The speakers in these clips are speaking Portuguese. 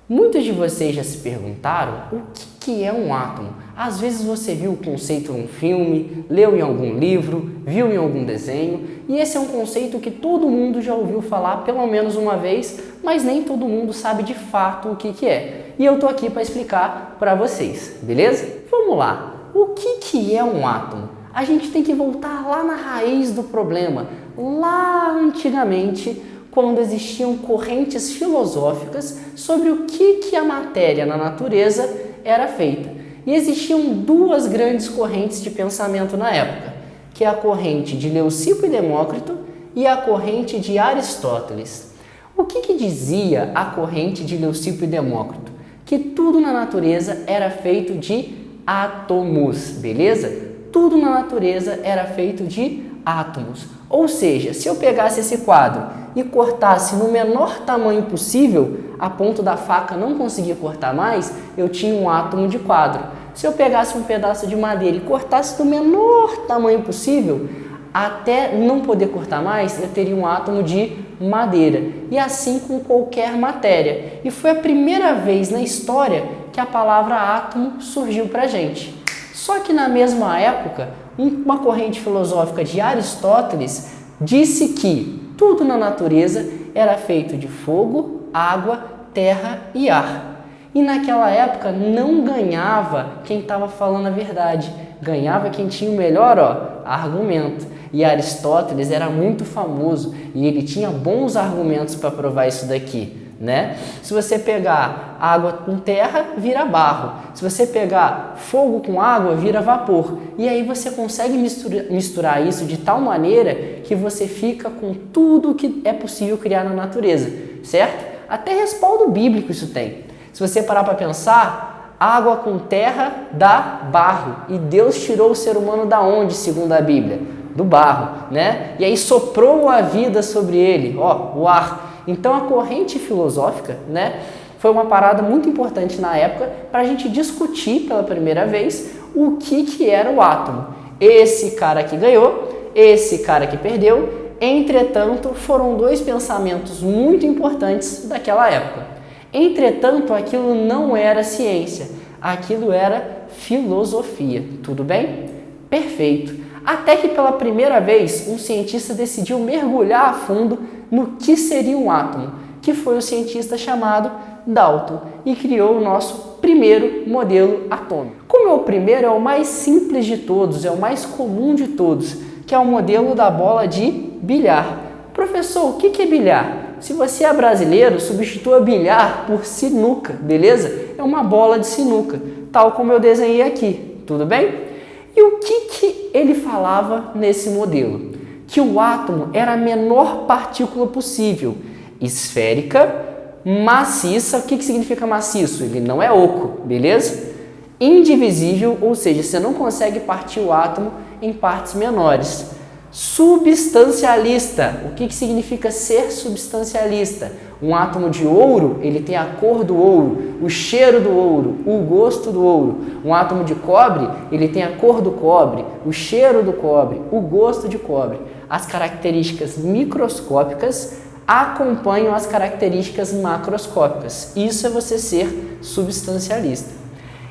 Muitos de vocês já se perguntaram o que é um átomo. Às vezes você viu o conceito em um filme, leu em algum livro, viu em algum desenho, e esse é um conceito que todo mundo já ouviu falar pelo menos uma vez, mas nem todo mundo sabe de fato o que é. E eu tô aqui para explicar para vocês, beleza? Vamos lá. O que é um átomo? A gente tem que voltar lá na raiz do problema, lá antigamente, quando existiam correntes filosóficas sobre o que a matéria na natureza era feita. E existiam duas grandes correntes de pensamento na época, que é a corrente de Leucipo e Demócrito e a corrente de Aristóteles. O que dizia a corrente de Leucipo e Demócrito? Que tudo na natureza era feito de átomos, beleza? Tudo na natureza era feito de átomos. Ou seja, se eu pegasse esse quadro e cortasse no menor tamanho possível, a ponto da faca não conseguir cortar mais, eu tinha um átomo de quadro. Se eu pegasse um pedaço de madeira e cortasse do menor tamanho possível, até não poder cortar mais, eu teria um átomo de madeira. E assim com qualquer matéria. E foi a primeira vez na história que a palavra átomo surgiu para a gente. Só que na mesma época, uma corrente filosófica de Aristóteles disse que tudo na natureza era feito de fogo, água, terra e ar. E naquela época não ganhava quem estava falando a verdade, ganhava quem tinha o melhor argumento. E Aristóteles era muito famoso e ele tinha bons argumentos para provar isso daqui, né? Se você pegar água com terra, vira barro. Se você pegar fogo com água, vira vapor. E aí você consegue misturar isso de tal maneira que você fica com tudo que é possível criar na natureza, certo? Até respaldo bíblico isso tem. Se você parar para pensar, água com terra dá barro. E Deus tirou o ser humano da onde, segundo a Bíblia? Do barro, né? E aí soprou a vida sobre ele, o ar. Então a corrente filosófica, né, foi uma parada muito importante na época para a gente discutir pela primeira vez o que era o átomo. Esse cara que ganhou, esse cara que perdeu. Entretanto, foram dois pensamentos muito importantes daquela época. Entretanto, aquilo não era ciência, aquilo era filosofia. Tudo bem? Perfeito. Até que pela primeira vez um cientista decidiu mergulhar a fundo no que seria um átomo, que foi o cientista chamado Dalton, e criou o nosso primeiro modelo atômico. Como é o primeiro, é o mais simples de todos, é o mais comum de todos, que é o modelo da bola de bilhar. Professor, o que é bilhar? Se você é brasileiro, substitua bilhar por sinuca, beleza? É uma bola de sinuca, tal como eu desenhei aqui, tudo bem? E o que ele falava nesse modelo? Que o átomo era a menor partícula possível, esférica, maciça. O que significa maciço? Ele não é oco, beleza? Indivisível, ou seja, você não consegue partir o átomo em partes menores. Substancialista. O que significa ser substancialista? Um átomo de ouro, ele tem a cor do ouro, o cheiro do ouro, o gosto do ouro. Um átomo de cobre, ele tem a cor do cobre, o cheiro do cobre, o gosto de cobre. As características microscópicas acompanham as características macroscópicas. Isso é você ser substancialista.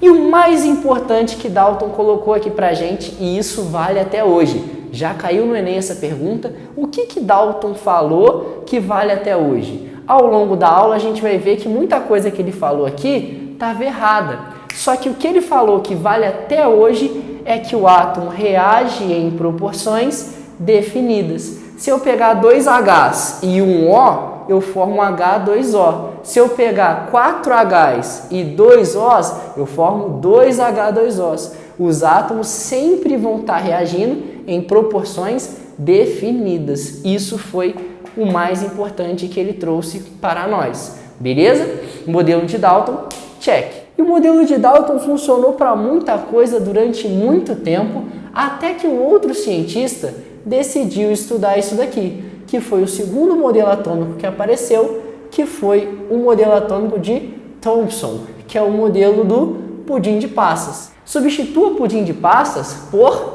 E o mais importante que Dalton colocou aqui pra gente, e isso vale até hoje, já caiu no Enem essa pergunta, o que Dalton falou que vale até hoje? Ao longo da aula a gente vai ver que muita coisa que ele falou aqui estava errada. Só que o que ele falou que vale até hoje é que o átomo reage em proporções definidas. Se eu pegar dois H's e um O, eu formo H2O. Se eu pegar 4 H's e 2 O's, eu formo 2 H2O's. Os átomos sempre vão estar reagindo em proporções definidas. Isso foi o mais importante que ele trouxe para nós. Beleza? O modelo de Dalton, check. E o modelo de Dalton funcionou para muita coisa durante muito tempo, até que um outro cientista decidiu estudar isso daqui, que foi o segundo modelo atômico que apareceu, que foi o modelo atômico de Thomson, que é o modelo do pudim de passas. Substitua o pudim de passas por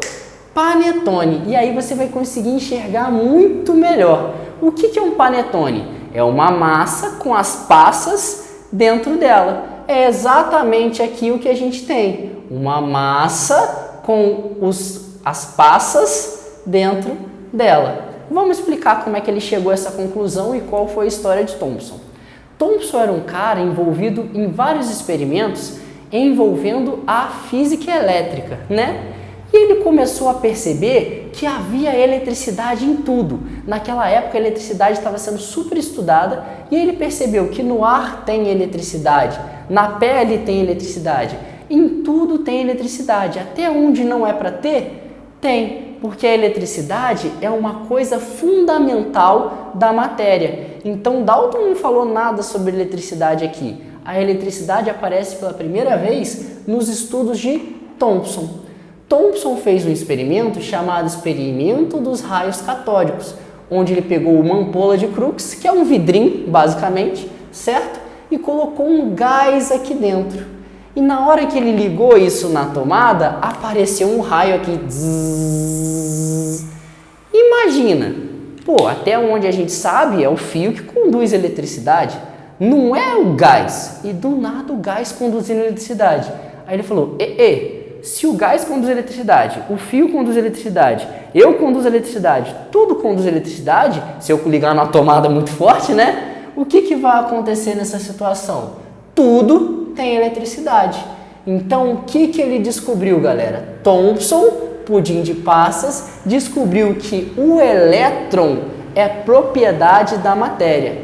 panetone, e aí você vai conseguir enxergar muito melhor. O que é um panetone? É uma massa com as passas dentro dela. É exatamente aqui o que a gente tem, uma massa com as passas dentro dela. Vamos explicar como é que ele chegou a essa conclusão e qual foi a história de Thomson. Thomson era um cara envolvido em vários experimentos envolvendo a física elétrica, né? E ele começou a perceber que havia eletricidade em tudo. Naquela época a eletricidade estava sendo super estudada e ele percebeu que no ar tem eletricidade, na pele tem eletricidade, em tudo tem eletricidade, até onde não é para ter, tem. Porque a eletricidade é uma coisa fundamental da matéria. Então Dalton não falou nada sobre eletricidade aqui. A eletricidade aparece pela primeira vez nos estudos de Thomson. Thomson fez um experimento chamado experimento dos raios catódicos, onde ele pegou uma ampola de Crookes, que é um vidrinho, basicamente, certo? E colocou um gás aqui dentro. E na hora que ele ligou isso na tomada, apareceu um raio aqui. Zzz. Imagina, até onde a gente sabe é o fio que conduz eletricidade, não é o gás. E do nada o gás conduzindo eletricidade. Aí ele falou, se o gás conduz eletricidade, o fio conduz eletricidade, eu conduzo eletricidade, tudo conduz eletricidade, se eu ligar na tomada muito forte, né? O que vai acontecer nessa situação? Tudo tem eletricidade. Então, o que ele descobriu, galera? Thomson, pudim de passas, descobriu que o elétron é propriedade da matéria.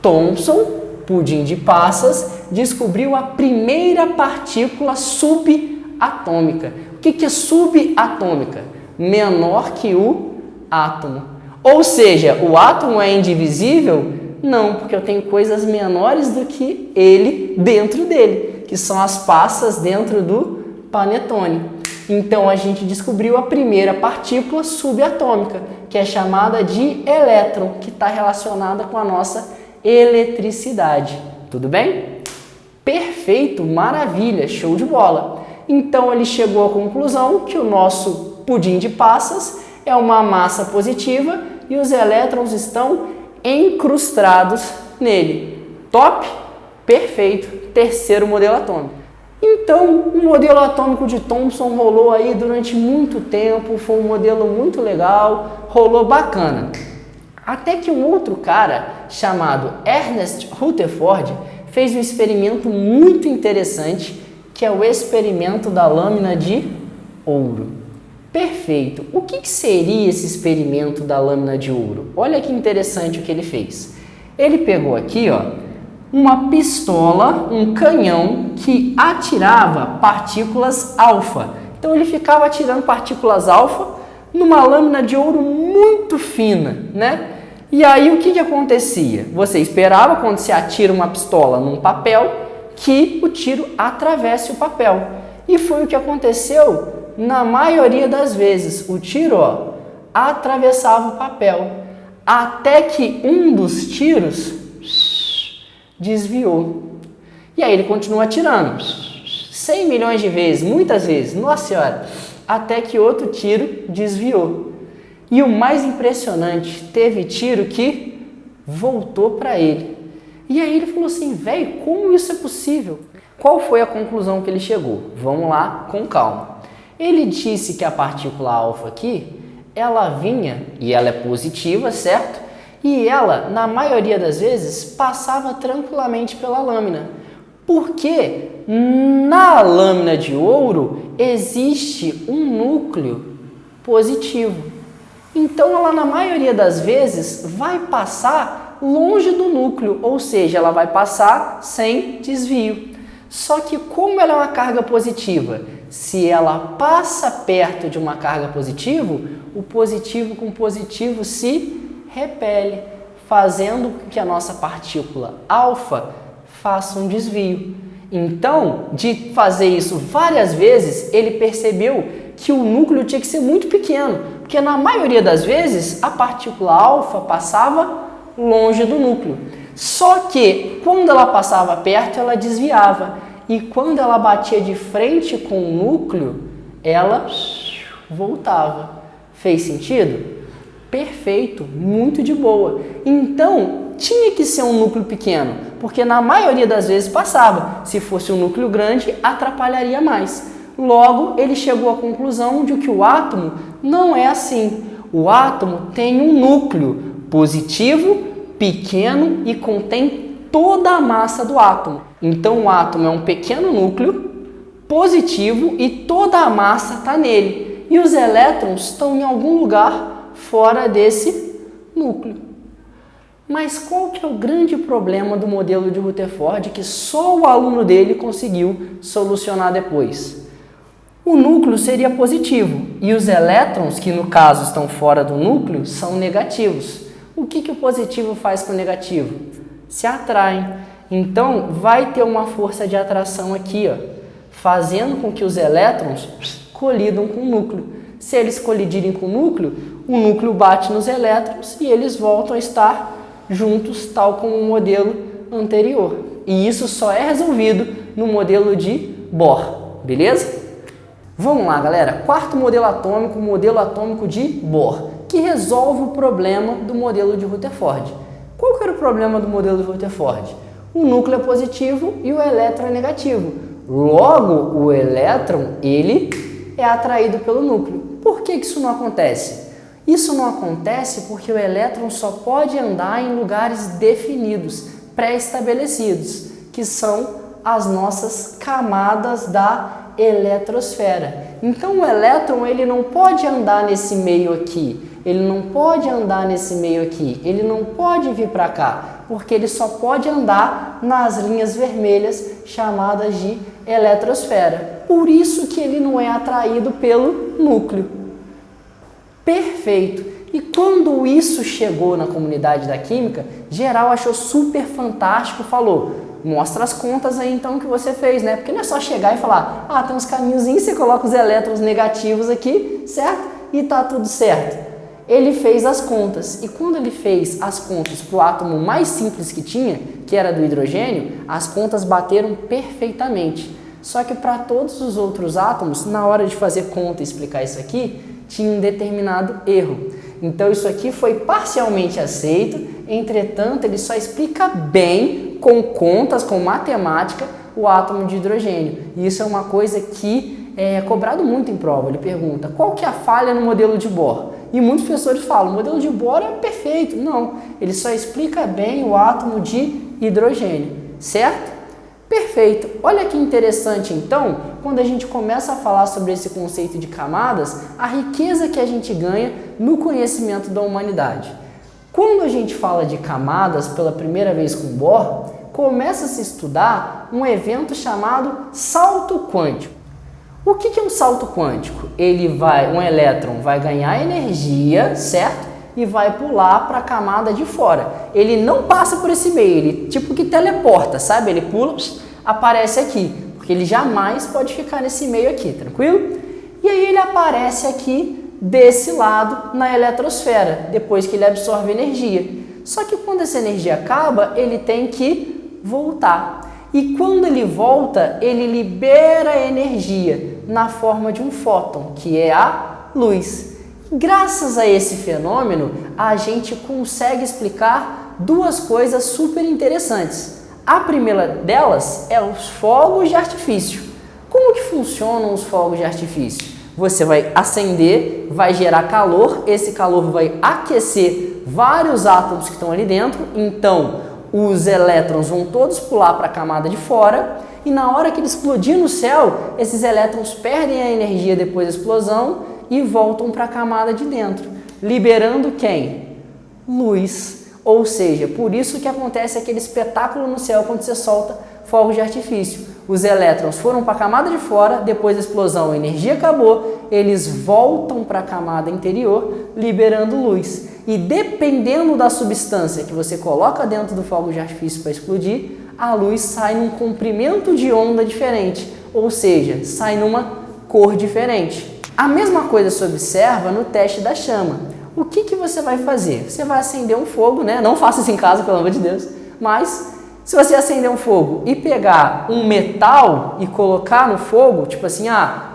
Thomson, pudim de passas, descobriu a primeira partícula subatômica. O que é subatômica? Menor que o átomo. Ou seja, o átomo é indivisível? Não, porque eu tenho coisas menores do que ele dentro dele, que são as passas dentro do panetone. Então a gente descobriu a primeira partícula subatômica, que é chamada de elétron, que está relacionada com a nossa eletricidade. Tudo bem? Perfeito, maravilha, show de bola. Então ele chegou à conclusão que o nosso pudim de passas é uma massa positiva e os elétrons estão encrustados nele. Top? Perfeito. Terceiro modelo atômico. Então, o modelo atômico de Thomson rolou aí durante muito tempo, foi um modelo muito legal, rolou bacana. Até que um outro cara, chamado Ernest Rutherford, fez um experimento muito interessante, que é o experimento da lâmina de ouro. Perfeito. O que seria esse experimento da lâmina de ouro? Olha que interessante o que ele fez. Ele pegou aqui, uma pistola, um canhão que atirava partículas alfa. Então ele ficava atirando partículas alfa numa lâmina de ouro muito fina, né? E aí o que acontecia? Você esperava, quando se atira uma pistola num papel, que o tiro atravesse o papel. E foi o que aconteceu na maioria das vezes. O tiro atravessava o papel, até que um dos tiros desviou. E aí ele continua atirando 100 milhões de vezes, muitas vezes, nossa senhora, até que outro tiro desviou. E o mais impressionante, teve tiro que voltou para ele. E aí ele falou assim, velho, como isso é possível? Qual foi a conclusão que ele chegou? Vamos lá com calma. Ele disse que a partícula alfa aqui, ela vinha, e ela é positiva, certo? E ela, na maioria das vezes, passava tranquilamente pela lâmina. Porque na lâmina de ouro existe um núcleo positivo. Então ela, na maioria das vezes, vai passar longe do núcleo, ou seja, ela vai passar sem desvio. Só que como ela é uma carga positiva, se ela passa perto de uma carga positiva, o positivo com positivo se repele, fazendo com que a nossa partícula alfa faça um desvio. Então, de fazer isso várias vezes, ele percebeu que o núcleo tinha que ser muito pequeno, porque na maioria das vezes a partícula alfa passava longe do núcleo. Só que quando ela passava perto, ela desviava. E quando ela batia de frente com o núcleo, ela voltava. Fez sentido? Perfeito, muito de boa. Então, tinha que ser um núcleo pequeno, porque na maioria das vezes passava. Se fosse um núcleo grande, atrapalharia mais. Logo, ele chegou à conclusão de que o átomo não é assim. O átomo tem um núcleo positivo, pequeno e contém toda a massa do átomo. Então, o átomo é um pequeno núcleo positivo e toda a massa está nele. E os elétrons estão em algum lugar fora desse núcleo. Mas qual que é o grande problema do modelo de Rutherford que só o aluno dele conseguiu solucionar depois? O núcleo seria positivo e os elétrons, que no caso estão fora do núcleo, são negativos. O que o positivo faz com o negativo? Se atraem. Então, vai ter uma força de atração aqui, ó, fazendo com que os elétrons colidam com o núcleo. Se eles colidirem com o núcleo bate nos elétrons e eles voltam a estar juntos, tal como o modelo anterior. E isso só é resolvido no modelo de Bohr, beleza? Vamos lá, galera. Quarto modelo atômico, o modelo atômico de Bohr, que resolve o problema do modelo de Rutherford. Qual que era o problema do modelo de Rutherford? O núcleo é positivo e o elétron é negativo. Logo, o elétron, ele é atraído pelo núcleo. Por que isso não acontece? Isso não acontece porque o elétron só pode andar em lugares definidos, pré-estabelecidos, que são as nossas camadas da eletrosfera. Então o elétron ele não pode andar nesse meio aqui, ele não pode andar nesse meio aqui, ele não pode vir para cá, porque ele só pode andar nas linhas vermelhas chamadas de eletrosfera. Por isso que ele não é atraído pelo núcleo. Perfeito! E quando isso chegou na comunidade da química, geral achou super fantástico, falou: mostra as contas aí então que você fez, né? Porque não é só chegar e falar, ah, tem uns caminhozinhos, você coloca os elétrons negativos aqui, certo? E tá tudo certo. Ele fez as contas, e quando ele fez as contas para o átomo mais simples que tinha, que era do hidrogênio, as contas bateram perfeitamente. Só que para todos os outros átomos, na hora de fazer conta e explicar isso aqui, tinha um determinado erro. Então isso aqui foi parcialmente aceito, entretanto ele só explica bem, com contas, com matemática, o átomo de hidrogênio. E isso é uma coisa que é cobrado muito em prova. Ele pergunta, qual que é a falha no modelo de Bohr? E muitos professores falam, o modelo de Bohr é perfeito. Não, ele só explica bem o átomo de hidrogênio, certo? Perfeito. Olha que interessante, então, quando a gente começa a falar sobre esse conceito de camadas, a riqueza que a gente ganha no conhecimento da humanidade. Quando a gente fala de camadas pela primeira vez com Bohr, começa a se estudar um evento chamado salto quântico. O que é um salto quântico? Um elétron vai ganhar energia, certo? E vai pular para a camada de fora. Ele não passa por esse meio, ele tipo que teleporta, sabe? Ele pula, aparece aqui, porque ele jamais pode ficar nesse meio aqui, tranquilo? E aí ele aparece aqui desse lado na eletrosfera, depois que ele absorve energia. Só que quando essa energia acaba, ele tem que voltar. E quando ele volta, ele libera energia na forma de um fóton, que é a luz. Graças a esse fenômeno, a gente consegue explicar duas coisas super interessantes. A primeira delas é os fogos de artifício. Como que funcionam os fogos de artifício? Você vai acender, vai gerar calor, esse calor vai aquecer vários átomos que estão ali dentro, então os elétrons vão todos pular para a camada de fora e na hora que ele explodir no céu, esses elétrons perdem a energia depois da explosão e voltam para a camada de dentro, liberando quem? Luz. Ou seja, por isso que acontece aquele espetáculo no céu quando você solta fogos de artifício. Os elétrons foram para a camada de fora, depois da explosão a energia acabou, eles voltam para a camada interior, liberando luz. E dependendo da substância que você coloca dentro do fogo de artifício para explodir, a luz sai num comprimento de onda diferente, ou seja, sai numa cor diferente. A mesma coisa se observa no teste da chama. O que você vai fazer? Você vai acender um fogo, né? Não faça isso em casa, pelo amor de Deus, mas se você acender um fogo e pegar um metal e colocar no fogo, tipo assim,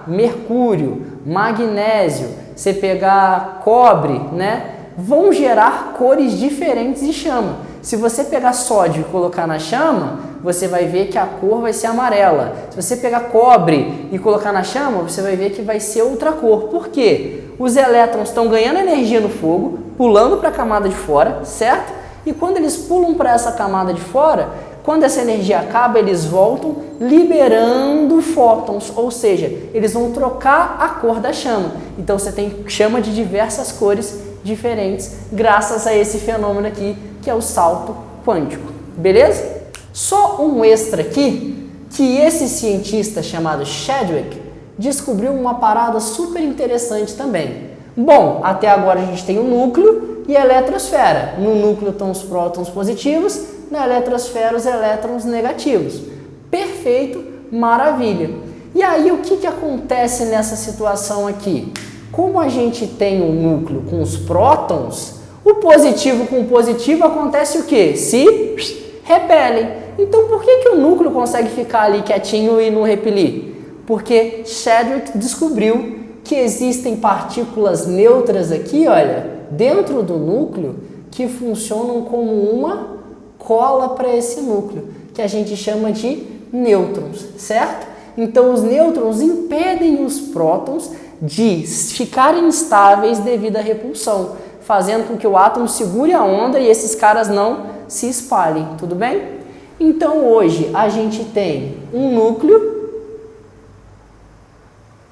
mercúrio, magnésio, você pegar cobre, né? vão gerar cores diferentes de chama. Se você pegar sódio e colocar na chama, você vai ver que a cor vai ser amarela. Se você pegar cobre e colocar na chama, você vai ver que vai ser outra cor. Por quê? Os elétrons estão ganhando energia no fogo, pulando para a camada de fora, certo? E quando eles pulam para essa camada de fora, quando essa energia acaba, eles voltam liberando fótons, ou seja, eles vão trocar a cor da chama. Então você tem chama de diversas cores diferentes, graças a esse fenômeno aqui, que é o salto quântico. Beleza? Só um extra aqui, que esse cientista chamado Chadwick descobriu uma parada super interessante também. Bom, até agora a gente tem o núcleo e a eletrosfera. No núcleo estão os prótons positivos, na eletrosfera os elétrons negativos. Perfeito, maravilha. E aí o que acontece nessa situação aqui? Como a gente tem um núcleo com os prótons, o positivo com o positivo acontece o quê? Se repelem. Então por que o núcleo consegue ficar ali quietinho e não repelir? Porque Chadwick descobriu que existem partículas neutras aqui, olha, dentro do núcleo, que funcionam como uma cola para esse núcleo, que a gente chama de nêutrons, certo? Então os nêutrons impedem os prótons de ficarem estáveis devido à repulsão, fazendo com que o átomo segure a onda e esses caras não se espalhem, tudo bem? Então hoje a gente tem um núcleo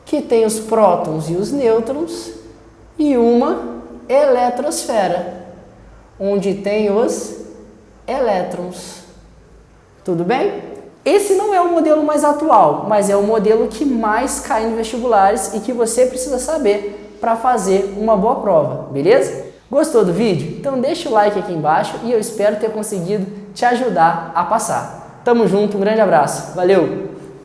que tem os prótons e os nêutrons e uma eletrosfera, onde tem os elétrons. Tudo bem? Esse não é o modelo mais atual, mas é o modelo que mais cai em vestibulares e que você precisa saber para fazer uma boa prova, beleza? Gostou do vídeo? Então deixa o like aqui embaixo e eu espero ter conseguido te ajudar a passar. Tamo junto, um grande abraço, valeu!